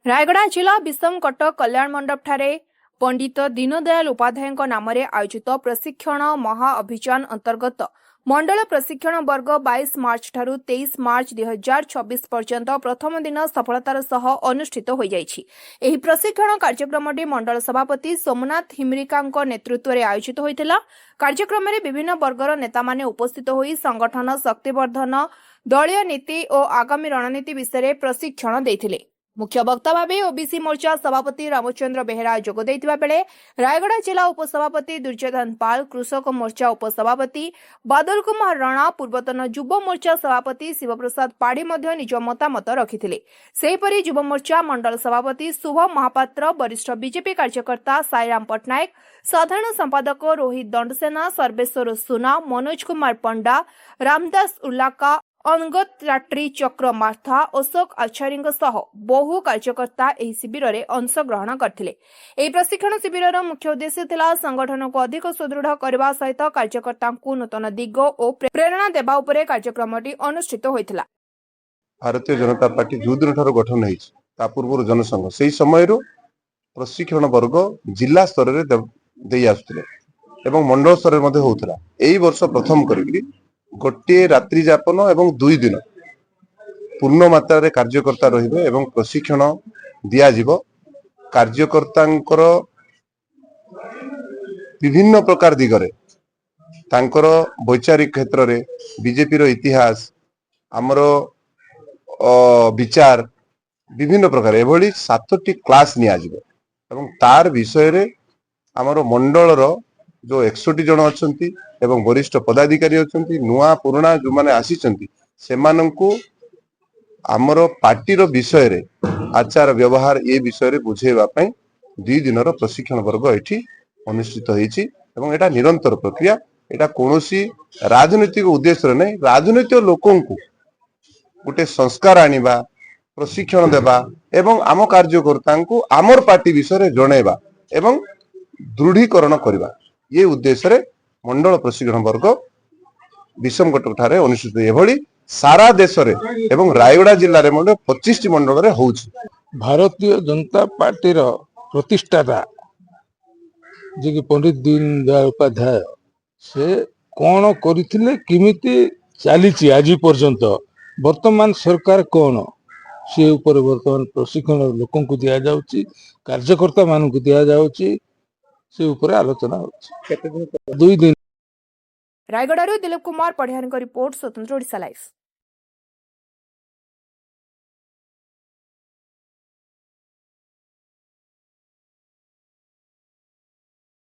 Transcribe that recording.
रायगड़ा जिला विषम कटक कल्याण मंडप ठारे पंडित दीनदयाल उपाध्याय नाम आयोजित प्रशिक्षण महाअभियान अंतर्गत मंडल प्रशिक्षण वर्ग 22 मार्च ठारू 23 मार्च 2026 पर्यंत प्रथम दिन सफलतार सह अनुष्ठित हो जाइछि। एही प्रशिक्षण कार्यक्रमटी मंडल सभापति सोमनाथ हिमरिका नेतृत्व में आयोजित होइतिला। कार्यक्रम में विभिन्न वर्गर नेता माने उपस्थित होई संगठन शक्तिवर्धन दलीय नीति और आगामी रणनीति विषय प्रशिक्षण देथिले। मुख्य वक्ता भाव ओबीसी मोर्चा सभापति रामचंद्र बेहेरा जोग देइतिबा बेले रायगड़ा जिला उपसभापति दुर्योधन पाल, कृषक मोर्चा उपसभापति बादल कुमार राणा, पूर्वतन युव मोर्चा सभापति शिवप्रसाद पाढ़ी मध्य निज मतामत रखिथिले। सेहीपरि युव मोर्चा मंडल सभापति शुभ महापात्र, वरिष्ठ बीजेपी कार्यकर्ता साईराम पटनायक, साधारण संपादक रोहित दंडसेना, सर्वेश्वर सुना, मनोज कुमार पंडा, रामदास उल्लाका, अनगत राट्री चक्र मार्था, अशोक आचार्य सह बहु कार्यकर्ता एही शिविर में अंशग्रहण करथिले। एही प्रशिक्षण शिविर मुख्य उद्देश्य थिला संगठन को अधिक सुदृढ़ करबा सहित कार्यकर्ता को नूतन दिग और प्रेरणा देबा उपरे कार्यक्रमटी अनुष्ठित होइथिला। भारतीय जनता पार्टी जो दिन ठार गठन होइछि ता पूर्व जनसंघ सेही समय प्रशिक्षण वर्ग जिला स्तर रे देई आसुथिले एवं मंडल स्तर रे होउथिला। एही वर्ष प्रथम करिकरी गोटे रात्रि जापन एवं 2 दिन पूर्ण मात्रा रे कार्यकर्ता रहिबे एवं प्रशिक्षण दिया जिवो। कार्यकर्तांकर विभिन्न प्रकार दिगरे तांकर वैचारिक क्षेत्र रे बीजेपी रो इतिहास हमर विचार विभिन्न प्रकार एभली 7टी क्लास निया जिवो एवं तार विषय रे हमर मंडल रो जो 100 जन अछंती एवं वरिष्ठ पदाधिकारी अछंती नुआ पुराना जो माने आसीचंती सेमानंकु हमर पार्टी रो विषय रे आचार व्यवहार ए विषय रे बुझेबा पई 2 दिन रो प्रशिक्षण वर्ग एठी अनुष्ठित होईची एवं एटा निरंतर प्रक्रिया। एटा कोनोसी राजनीतिक उद्देश्य रे नै, राजनीतिक लोकंकु गोटे संस्कार आनिबा, प्रशिक्षण देबा एवं आम कार्यकर्तांकु आमर पार्टी विषय रे जणेबा एवं दृढ़ीकरण करबा ये उद्देश्य रे मंडल प्रशिक्षण वर्ग विषम कटक ठारे अनुष्ठित एभली सारा देश रे एवं रायगड़ा जिल्ला रे 25 मंडल रे होउछि। भारतीय जनता पार्टी रो प्रतिष्ठाता जे कि पंडित दीनदयाल उपाध्याय से कोन करिथिले, किमिति चलीछि आज पर्यंत, वर्तमान सरकार कोन से ऊपर वर्तमान प्रशिक्षण लोकन को दिया जाउछि, कार्यकर्ता मान को दिया जाउछि, से ऊपर आलोचना होछि। 2 दिन। रायगड़ा दिलीप कुमार पढ़ियान रिपोर्ट, स्वतंत्र ओडिशा लाइव।